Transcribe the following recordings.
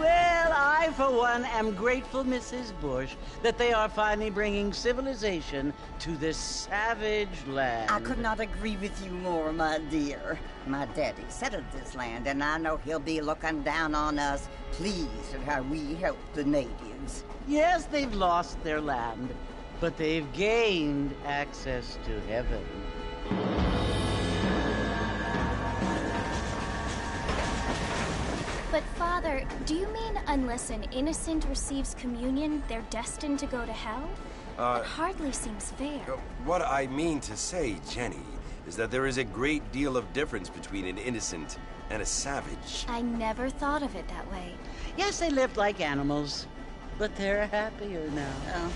Well, I, for one, am grateful, Mrs. Bush, that they are finally bringing civilization to this savage land. I could not agree with you more, my dear. My daddy settled this land, and I know he'll be looking down on us, pleased at how we help the natives. Yes, they've lost their land, but they've gained access to heaven. But, Father, do you mean unless an innocent receives communion, they're destined to go to hell? That hardly seems fair. What I mean to say, Jenny, is that there is a great deal of difference between an innocent and a savage. I never thought of it that way. Yes, they lived like animals, but they're happier now.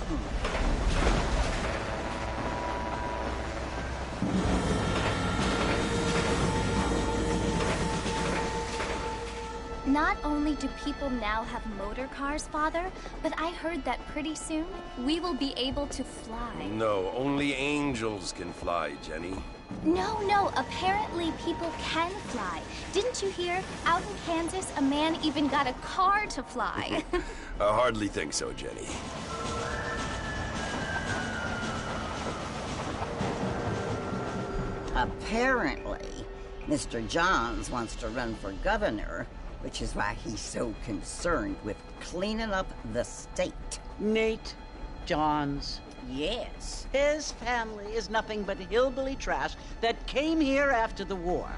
Not only do people now have motor cars, Father, but I heard that pretty soon we will be able to fly. No, only angels can fly, Jenny. No, apparently people can fly. Didn't you hear? Out in Kansas, a man even got a car to fly. I hardly think so, Jenny. Apparently, Mr. Johns wants to run for governor, which is why he's so concerned with cleaning up the state. Nate Johns. Yes. His family is nothing but hillbilly trash that came here after the war.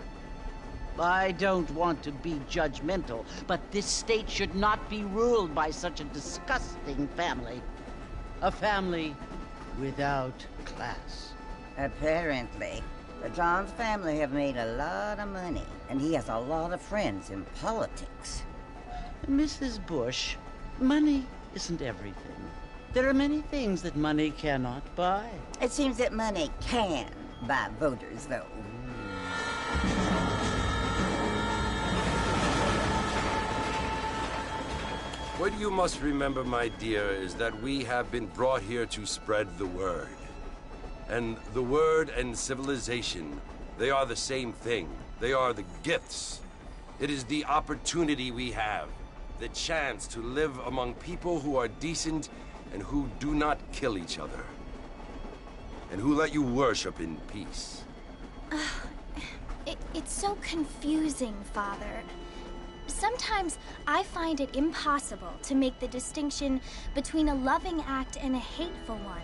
I don't want to be judgmental, but this state should not be ruled by such a disgusting family. A family without class. Apparently. The Johns family have made a lot of money, and he has a lot of friends in politics. Mrs. Bush, money isn't everything. There are many things that money cannot buy. It seems that money can buy voters, though. What you must remember, my dear, is that we have been brought here to spread the word. And the word and civilization, they are the same thing. They are the gifts. It is the opportunity we have, the chance to live among people who are decent and who do not kill each other, and who let you worship in peace. It's so confusing, Father. Sometimes I find it impossible to make the distinction between a loving act and a hateful one.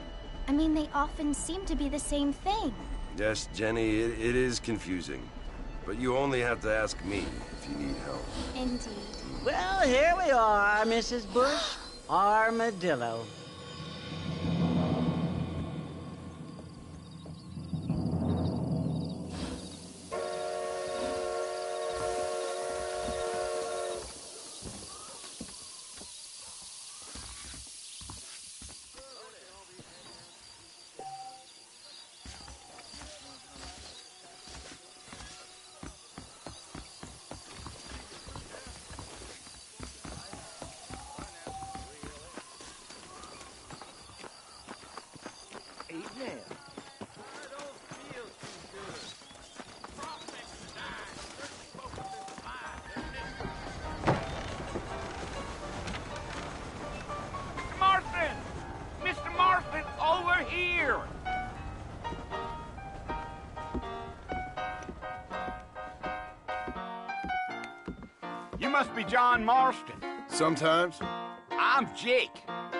I mean, they often seem to be the same thing. Yes, Jenny, it is confusing. But you only have to ask me if you need help. Indeed. Well, here we are, Mrs. Bush. Armadillo. You must be John Marston. Sometimes. I'm Jake.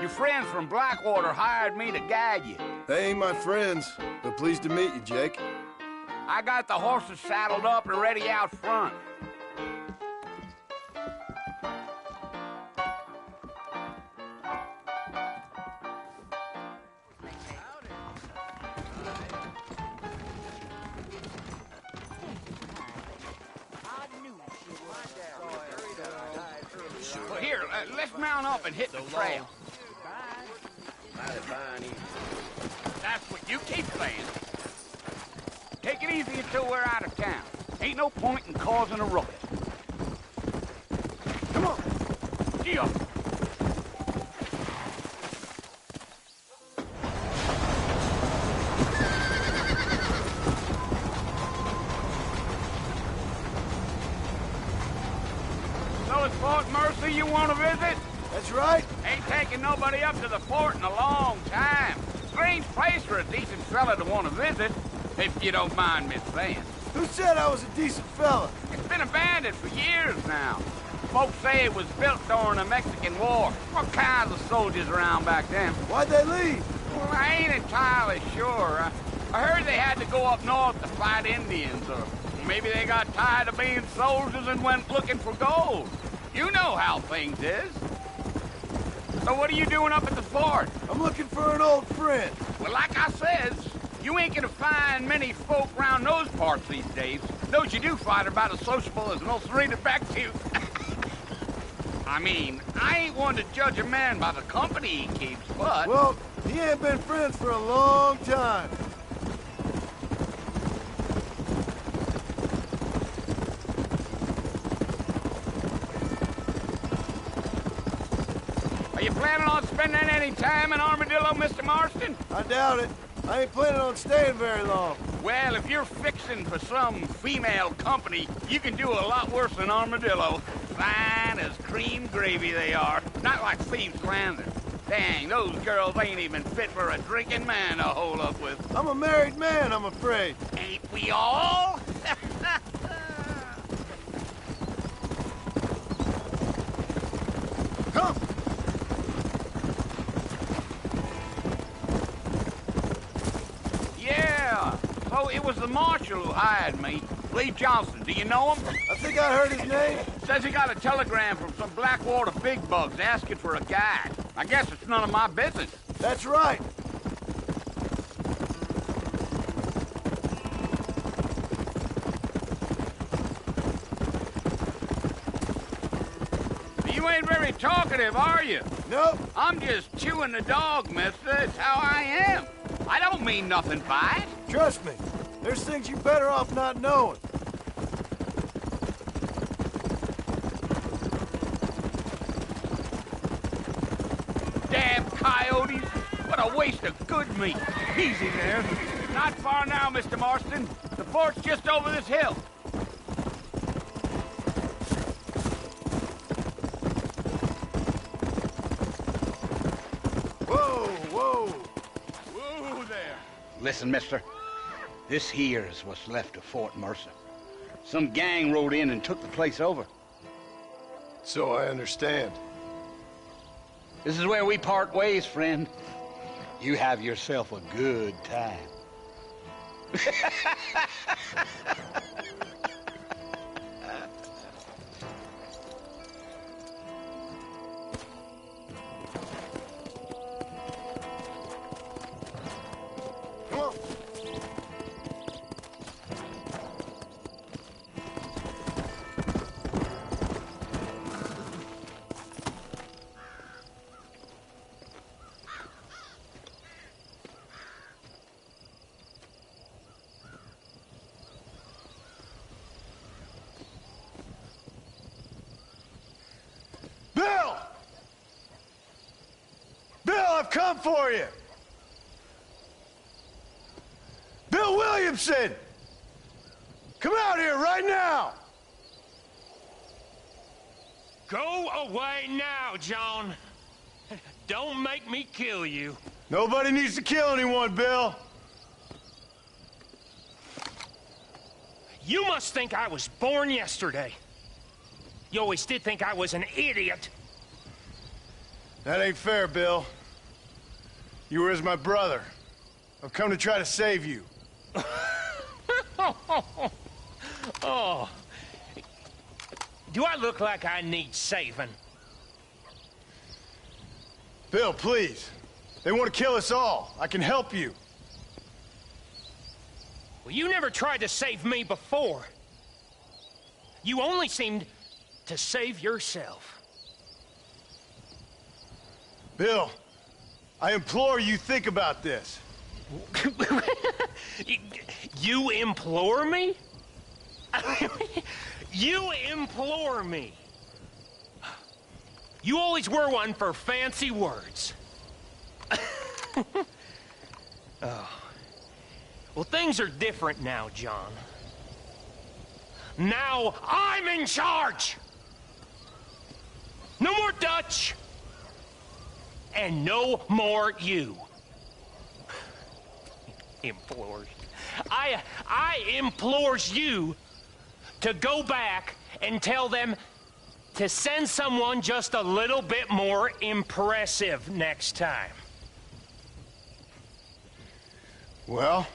Your friends from Blackwater hired me to guide you. They ain't my friends, but pleased to meet you, Jake. I got the horses saddled up and ready out front. Well, here, let's mount up and hit the trail. That's what you keep saying. Take it easy until we're out of town. Ain't no point in causing a ruckus. Come on. Gee up. So is Fort Mercy? you want to visit? That's right. Ain't taking nobody up to the fort in a long time. Strange place for a decent fella to want to visit, if you don't mind me saying. Who said I was a decent fella? It's been abandoned for years now. Folks say it was built during the Mexican War. All kinds of soldiers around back then. Why'd they leave? Well, I ain't entirely sure. I heard they had to go up north to fight Indians, or maybe they got tired of being soldiers and went looking for gold. You know how things is. So what are you doing up at the fort? I'm looking for an old friend. Well, like I says, you ain't gonna find many folk around those parts these days. Those you do find are about as sociable as an old Serena back to. I mean, I ain't one to judge a man by the company he keeps, but... Well, he ain't been friends for a long time. Are you planning on spending any time in Armadillo, Mr. Marston? I doubt it. I ain't planning on staying very long. Well, if you're fixing for some female company, you can do a lot worse than Armadillo. Fine as cream gravy they are. Not like Thieves' Landing. Dang, those girls ain't even fit for a drinking man to hold up with. I'm a married man, I'm afraid. Ain't we all? Come! Yeah, so it was the marshal who hired me. Lee Johnson, do you know him? I think I heard his name. Says he got a telegram from some Blackwater big bugs asking for a guide. I guess it's none of my business. That's right. You ain't very talkative, are you? Nope. I'm just chewing the dog, mister. It's how I am. I don't mean nothing by it. Trust me. There's things you're better off not knowing. Damn coyotes. What a waste of good meat. Easy there. Not far now, Mr. Marston. The fort's just over this hill. Whoa, whoa. Whoa there. Listen, mister. This here is what's left of Fort Mercer. Some gang rode in and took the place over. So I understand. This is where we part ways, friend. You have yourself a good time. Come on. Bill! Bill, I've come for you! Bill Williamson! Come out here right now! Go away now, John. Don't make me kill you. Nobody needs to kill anyone, Bill. You must think I was born yesterday. You always did think I was an idiot. That ain't fair, Bill. You were as my brother. I've come to try to save you. Oh. Do I look like I need saving? Bill, please. They want to kill us all. I can help you. Well, you never tried to save me before. You only seemed to save yourself. Bill, I implore you think about this. You implore me? You implore me. You always were one for fancy words. Oh. Well, things are different now, John. Now I'm in charge! No more Dutch! And no more you. Implores. I implores you to go back and tell them to send someone just a little bit more impressive next time. Well?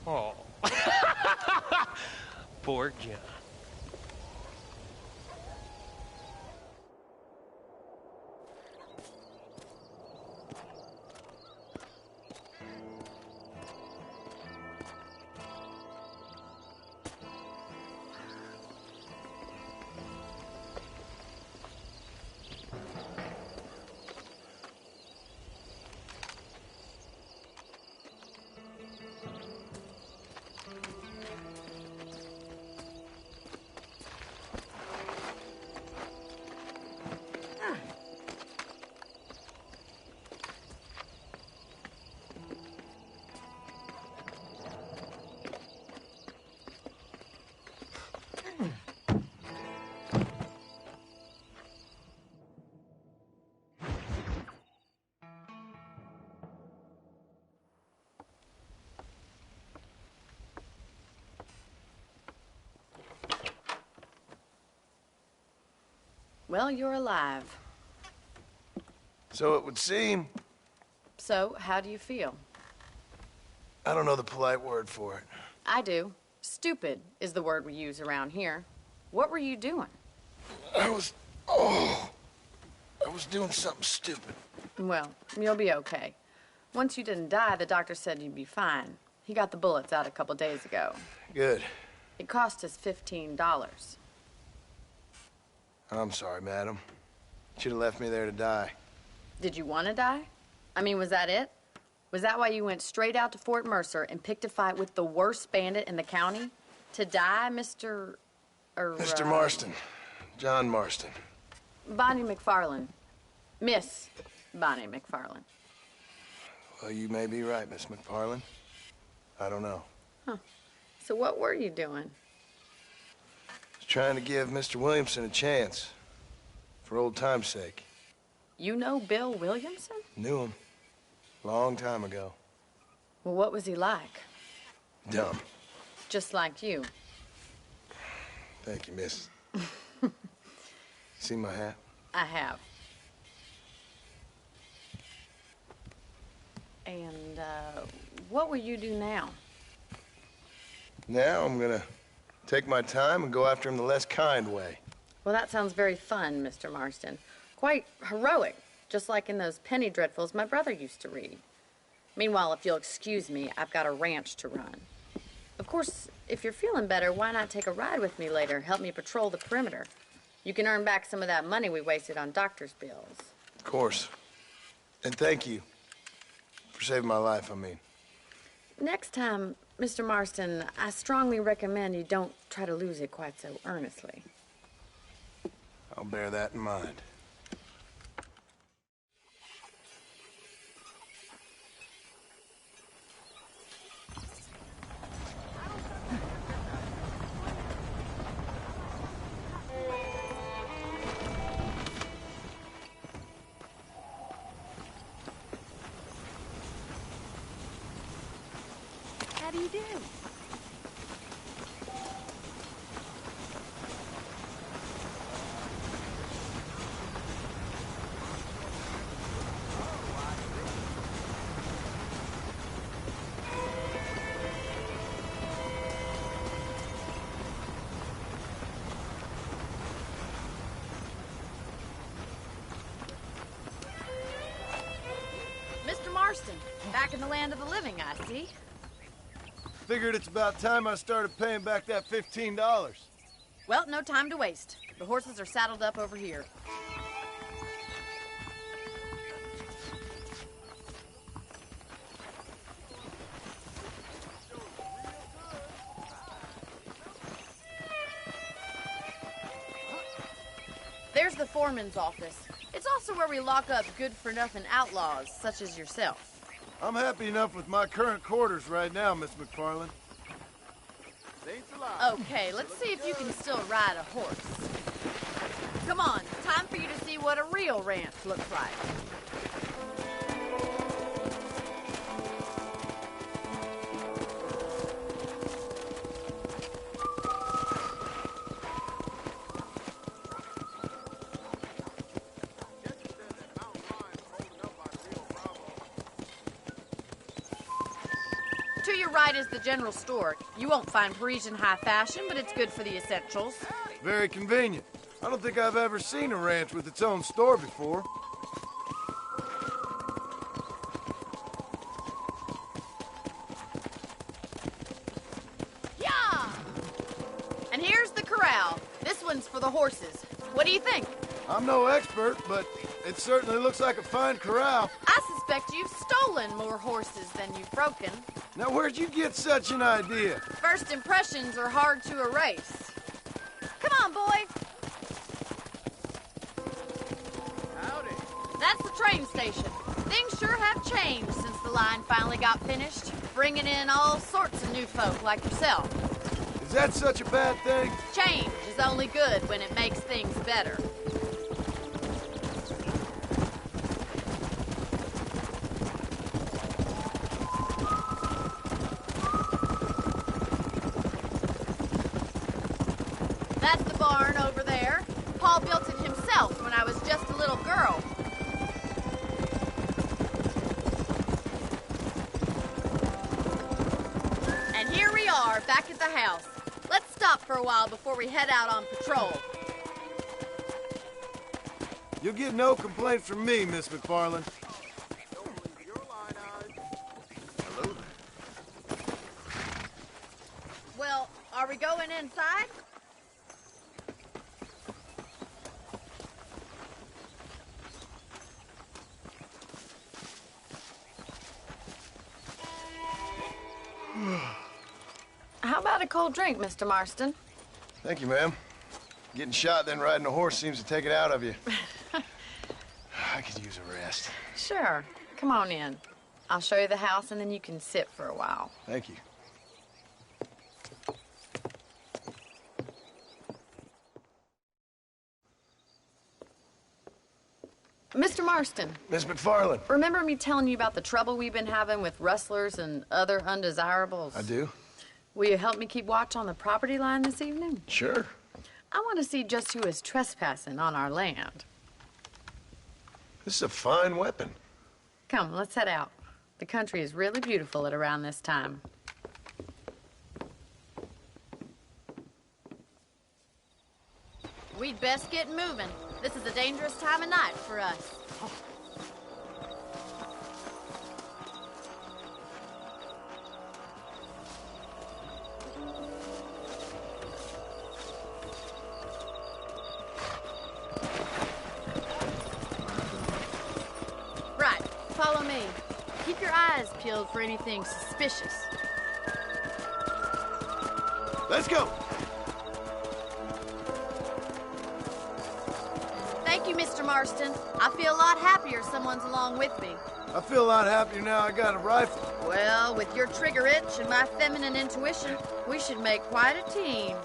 Oh. Poor John. Well, you're alive. So it would seem. So, how do you feel? I don't know the polite word for it. I do. Stupid is the word we use around here. What were you doing? I was doing something stupid. Well, you'll be okay. Once you didn't die, the doctor said you'd be fine. He got the bullets out a couple days ago. Good. It cost us $15. I'm sorry, madam. Should have left me there to die. Did you want to die? I mean, was that it? Was that why you went straight out to Fort Mercer and picked a fight with the worst bandit in the county? To die, Mr. Mr. Marston. John Marston. Bonnie McFarland. Miss Bonnie McFarland. Well, you may be right, Miss McFarland. I don't know. Huh. So what were you doing? Trying to give Mr. Williamson a chance. For old time's sake. You know Bill Williamson? Knew him. Long time ago. Well, what was he like? Dumb. Just like you. Thank you, miss. See my hat? I have. And, what will you do now? Now I'm gonna take my time and go after him the less kind way. Well, that sounds very fun, Mr. Marston. Quite heroic, just like in those penny dreadfuls my brother used to read. Meanwhile, if you'll excuse me, I've got a ranch to run. Of course, if you're feeling better, why not take a ride with me later? Help me patrol the perimeter. You can earn back some of that money we wasted on doctor's bills. Of course. And thank you for saving my life, I mean. Next time, Mr. Marston, I strongly recommend you don't try to lose it quite so earnestly. I'll bear that in mind. How do you do? Mr. Marston, back in the land of the living, I see. Figured it's about time I started paying back that $15. Well, no time to waste. The horses are saddled up over here. There's the foreman's office. It's also where we lock up good-for-nothing outlaws, such as yourself. I'm happy enough with my current quarters right now, Miss McFarland. Okay, let's see if you can still ride a horse. what a real ranch looks like. To your right is the general store. You won't find Parisian high fashion, but it's good for the essentials. Very convenient. I don't think I've ever seen a ranch with its own store before. Yeah! And here's the corral. This one's for the horses. What do you think? I'm no expert, but it certainly looks like a fine corral. I suspect you've stolen more horses than you've broken. Now, where'd you get such an idea? First impressions are hard to erase. Come on, boy. Howdy. That's the train station. Things sure have changed since the line finally got finished, bringing in all sorts of new folk like yourself. Is that such a bad thing? Change is only good when it makes things better. That's the barn over there. Paul built it himself when I was just a little girl. And here we are, back at the house. Let's stop for a while before we head out on patrol. You'll get no complaint from me, Miss McFarland. Hello there. Well, are we going inside? How about a cold drink, Mr. Marston? Thank you, ma'am. Getting shot, then riding a horse seems to take it out of you. I could use a rest. Sure. Come on in. I'll show you the house, and then you can sit for a while. Thank you. Mr. Marston, Miss McFarland. remember me telling you about the trouble we've been having with rustlers and other undesirables? I do. Will you help me keep watch on the property line this evening? Sure. I want to see just who is trespassing on our land. This is a fine weapon. Come, let's head out. The country is really beautiful at around this time. We'd best get moving. This is a dangerous time of night for us. Right, follow me. Keep your eyes peeled for anything suspicious. Let's go. Thank you, Mr. Marston. I feel a lot happier someone's along with me. I feel a lot happier now I got a rifle. Well, with your trigger itch and my feminine intuition, we should make quite a team.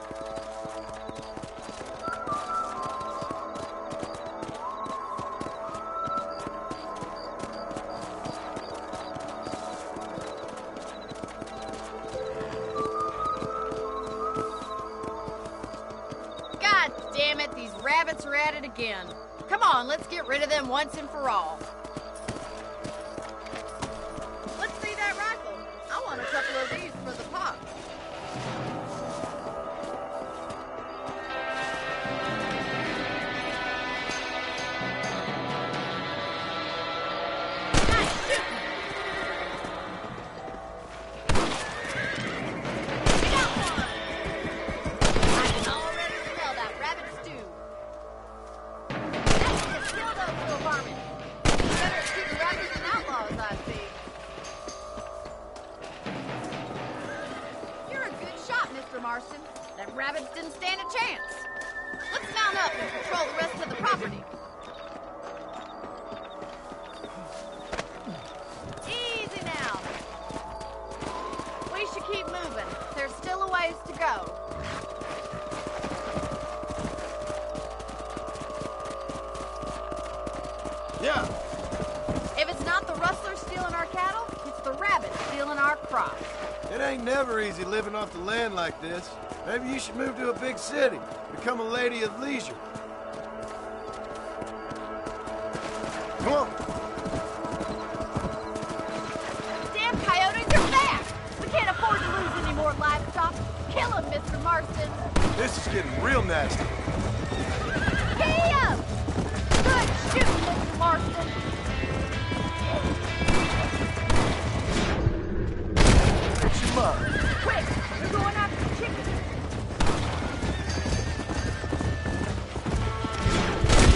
God damn it, these rabbits are at it again. Come on, let's get rid of them once and for all. Let's see that rifle. I want a couple of these for the pop. Nice shooting. We got one. I can already smell that rabbit stew. Let's kill those little varmints. Better shoot the rabbits than outlaws, I see. You're a good shot, Mr. Marston. Them rabbits didn't stand a chance. Let's mount up and patrol the rest of the property. Easy now. We should keep moving. There's still a ways to go. Yeah. If it's not the rustlers stealing our cattle, it's the rabbits stealing our crops. It ain't never easy living off the land like this. Maybe you should move to a big city. Become a lady of leisure. Come on. Damn coyotes are back! We can't afford to lose any more livestock. Kill them, Mr. Marston. This is getting real nasty. Giddy up! Good shooting, Mr. Marston. Fix him up. Quick, we're going after the chickens.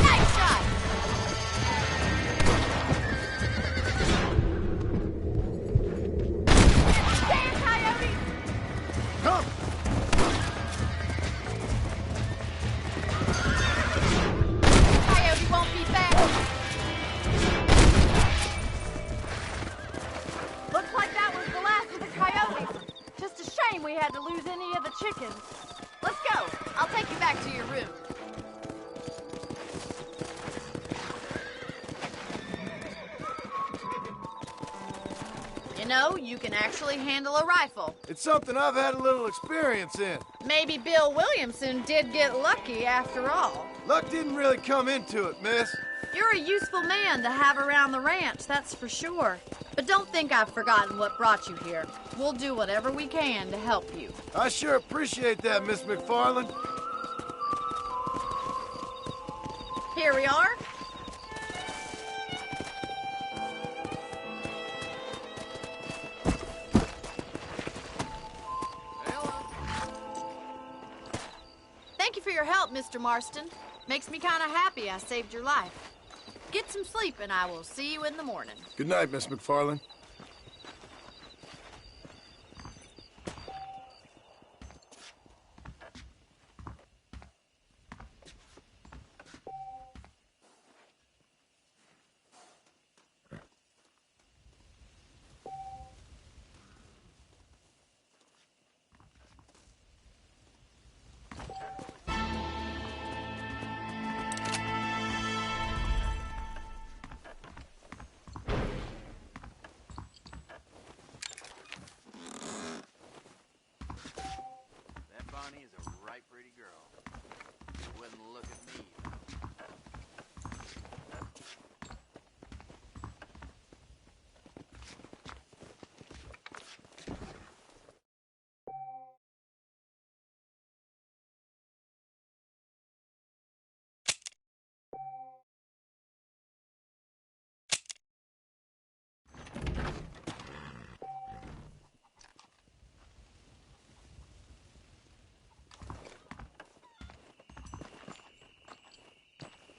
Nice shot! Damn coyotes! Come. Coyote won't be back. Looks like that was the last of the coyotes. Just a shame we had to lose any of the chickens. Let's go. I'll take you back to your room. You know, you can actually handle a rifle. It's something I've had a little experience in. Maybe Bill Williamson did get lucky after all. Luck didn't really come into it, miss. You're a useful man to have around the ranch, that's for sure. But don't think I've forgotten what brought you here. We'll do whatever we can to help you. I sure appreciate that, Miss McFarland. Here we are. Thank you for your help, Mr. Marston. Makes me kind of happy I saved your life. Get some sleep and I will see you in the morning. Good night, Miss McFarland. Bonnie is a right pretty girl. She wouldn't look at me.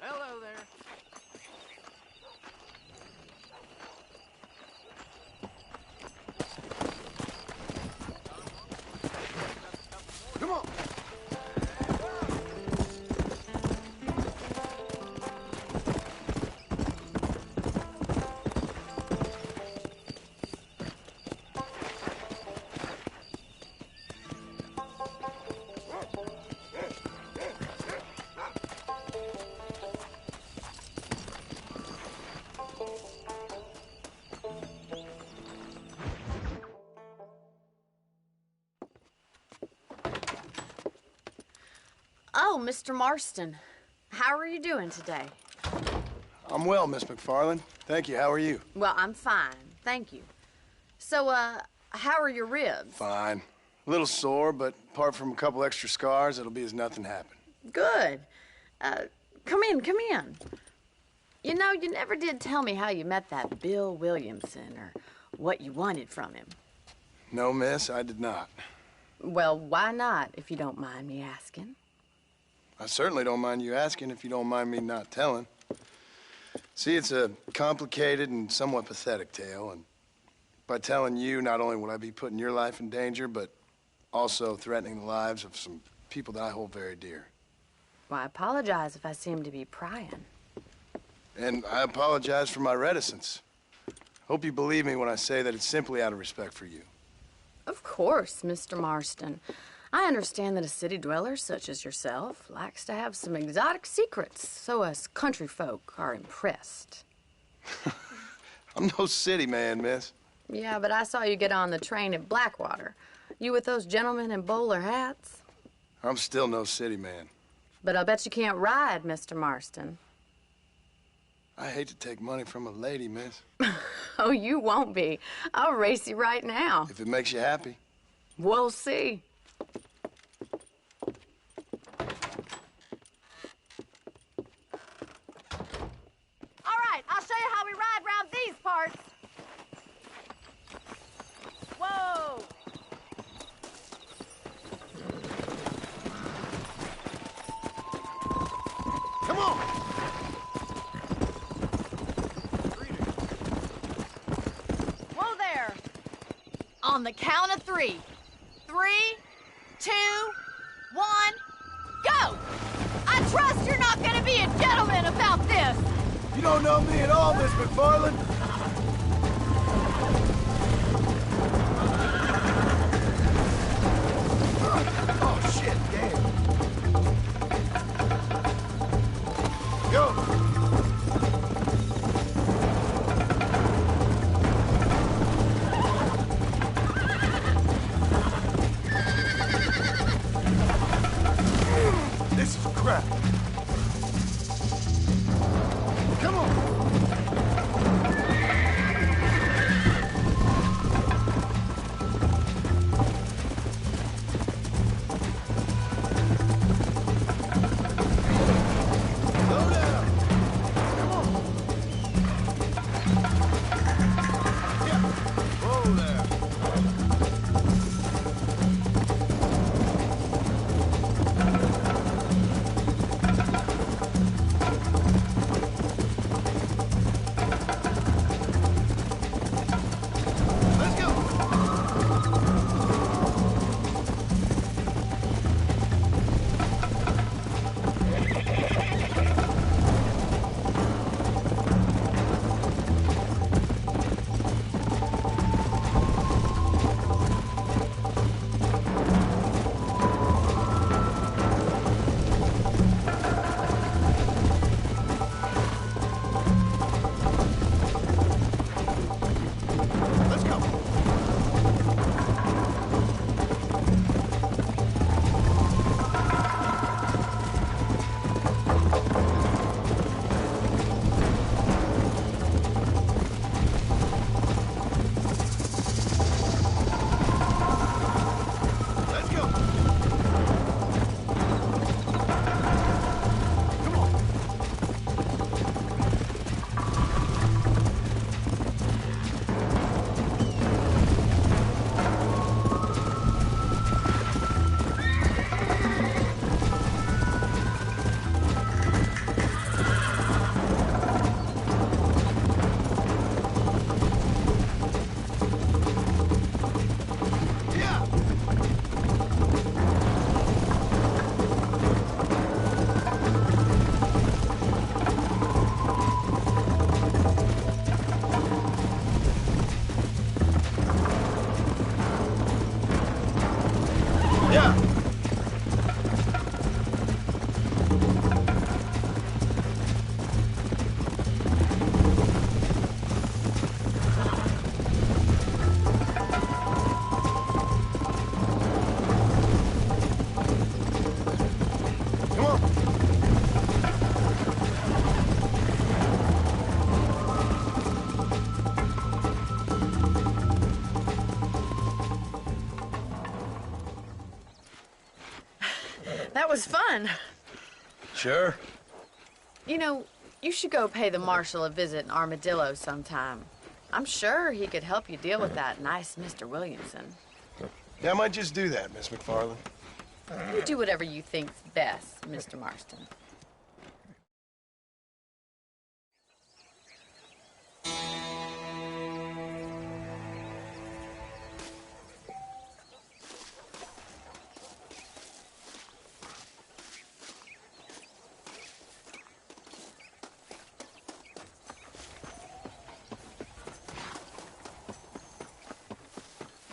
Hello there. Come on. Oh, Mr. Marston. How are you doing today? I'm well, Miss McFarland. Thank you. How are you? Well, I'm fine. Thank you. So, how are your ribs? Fine. A little sore, but apart from a couple extra scars, it'll be as nothing happened. Good. Come in, come in. You know, you never did tell me how you met that Bill Williamson or what you wanted from him. No, miss, I did not. Well, why not, if you don't mind me asking? I certainly don't mind you asking if you don't mind me not telling. See, it's a complicated and somewhat pathetic tale, and by telling you, not only would I be putting your life in danger, but also threatening the lives of some people that I hold very dear. Well, I apologize if I seem to be prying. And I apologize for my reticence. Hope you believe me when I say that it's simply out of respect for you. Of course, Mr. Marston. I understand that a city dweller such as yourself likes to have some exotic secrets, so us country folk are impressed. I'm no city man, miss. Yeah, but I saw you get on the train at Blackwater. You with those gentlemen in bowler hats? I'm still no city man. But I'll bet you can't ride, Mr. Marston. I hate to take money from a lady, miss. Oh, you won't be. I'll race you right now. If it makes you happy. We'll see. All right, I'll show you how we ride around these parts. Whoa! Come on! Whoa there! On the count of 3. 3, 2, 1, go! I trust you're not gonna be a gentleman about this! You don't know me at all, Miss McFarland. Oh, shit, damn. Go! This is crap. Come on! Slow down! Come on! Yeah! Whoa there! Let's go! Let's go! Let's go! Come on! Yeah! Yeah! Come on! That was fun. Sure. You know, you should go pay the marshal a visit in Armadillo sometime. I'm sure he could help you deal with that nice Mr. Williamson. Yeah, I might just do that, Miss McFarland. You do whatever you think's best, Mr. Marston.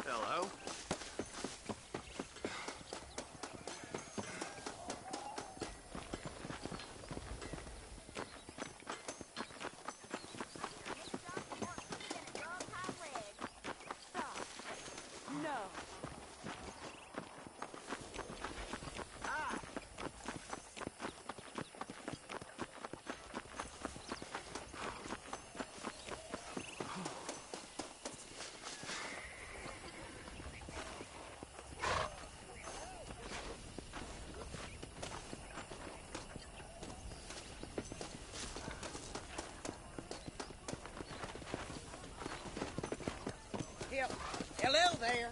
Hello. there.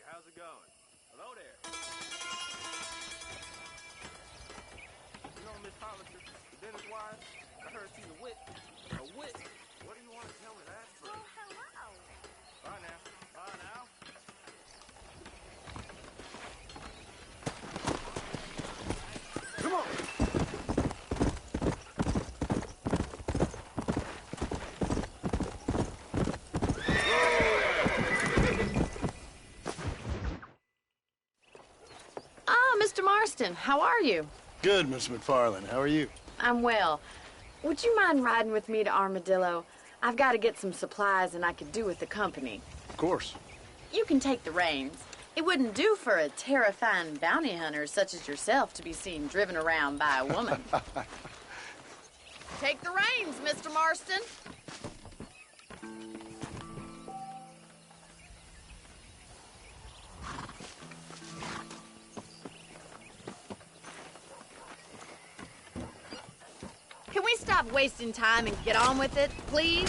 How's it going? Hello there. You know Miss Hollister, the dentist wife? I heard she's a witch. A witch? What do you want to tell me that for? Oh, hello. Bye now. Bye now. Come on! Mr. Marston, how are you? Good, Miss McFarland. How are you? I'm well. Would you mind riding with me to Armadillo? I've got to get some supplies and I could do with the company. Of course. You can take the reins. It wouldn't do for a terrifying bounty hunter such as yourself to be seen driven around by a woman. Take the reins, Mr. Marston. Can we stop wasting time and get on with it, please?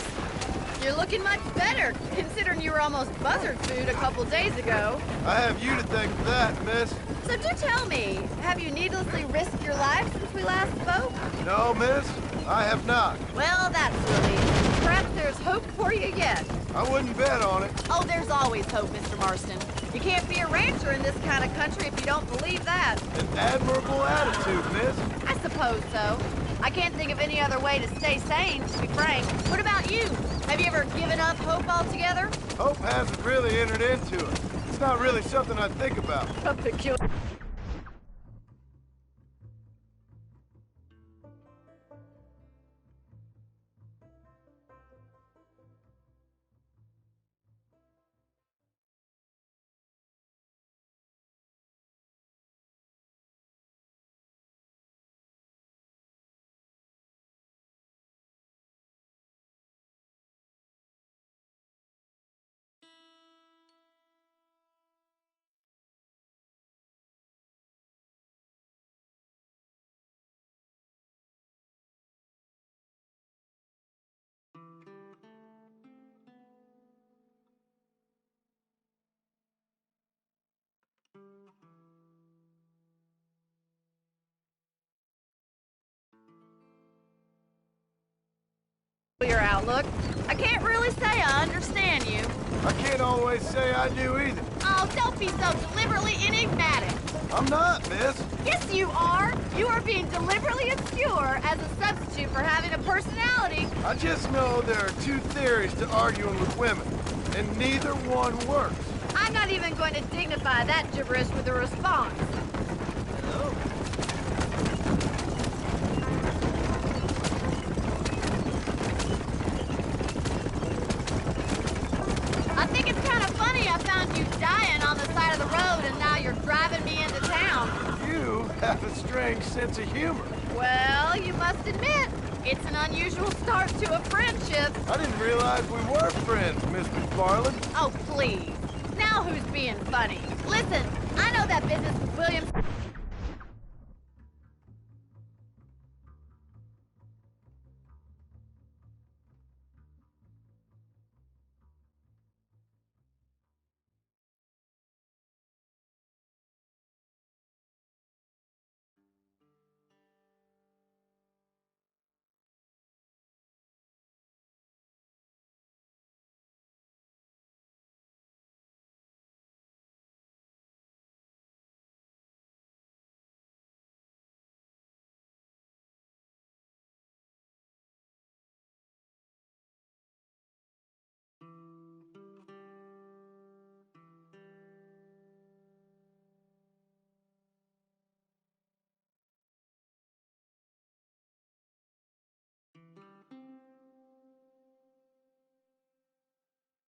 You're looking much better, considering you were almost buzzard food a couple days ago. I have you to thank for that, miss. So do tell me, have you needlessly risked your life since we last spoke? No, miss, I have not. Well, that's relief. Perhaps there's hope for you yet. I wouldn't bet on it. Oh, there's always hope, Mr. Marston. You can't be a rancher in this kind of country if you don't believe that. An admirable attitude, miss. I suppose so. I can't think of any other way to stay sane, to be frank. What about you? Have you ever given up hope altogether? Hope hasn't really entered into it. It's not really something I think about. A peculiar... look. I can't really say I understand you. I can't always say I do either. Oh, don't be so deliberately enigmatic. I'm not, miss. Yes, you are. You are being deliberately obscure as a substitute for having a personality. I just know there are two theories to arguing with women, and neither one works. I'm not even going to dignify that gibberish with a response. I think it's kind of funny I found you dying on the side of the road and now you're driving me into town. You have a strange sense of humor. Well, you must admit, it's an unusual start to a friendship. I didn't realize we were friends, Miss McFarland. Oh, please. Now who's being funny? Listen, I know that business with Williams.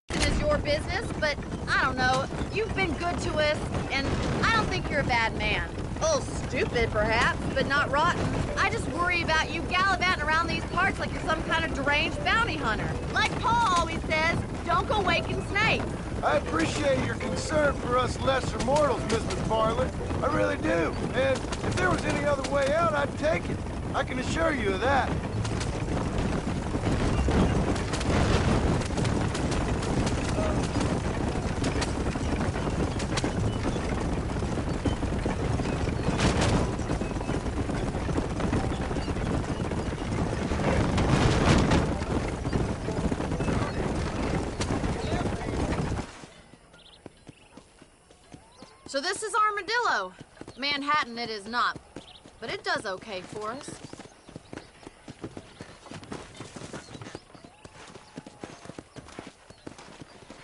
Is your business, but I don't know. You've been good to us, and I don't think you're a bad man. A little stupid, perhaps, but not rotten. I just worry about you gallivanting around these parts like you're some kind of deranged bounty hunter. Like Paul always says, don't go waking snakes. I appreciate your concern for us lesser mortals, Miss McFarland. I really do. And if there was any other way out, I'd take it. I can assure you of that. So this is Armadillo. Manhattan it is not, but it does okay for us.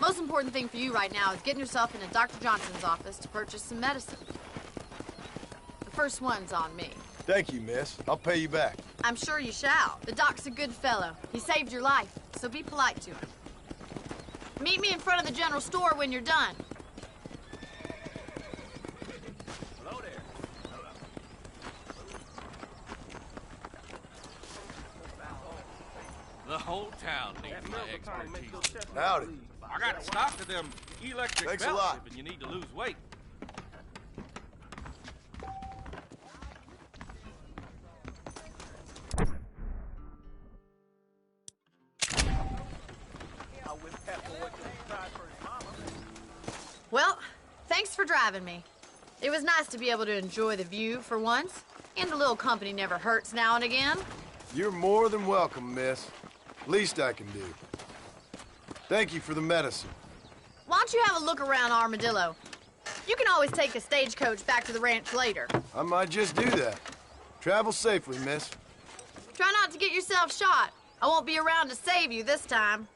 Most important thing for you right now is getting yourself into Dr. Johnson's office to purchase some medicine. The first one's on me. Thank you, miss. I'll pay you back. I'm sure you shall. The doc's a good fellow. He saved your life, so be polite to him. Meet me in front of the general store when you're done. Hello there. The whole town needs my expertise. Howdy. I got stock of them electric Thanks a belts lot. if you need to lose weight. Well, thanks for driving me. It was nice to be able to enjoy the view for once, and a little company never hurts now and again. You're more than welcome, miss. Least I can do. Thank you for the medicine. Why don't you have a look around Armadillo? You can always take a stagecoach back to the ranch later. I might just do that. Travel safely, miss. Try not to get yourself shot. I won't be around to save you this time.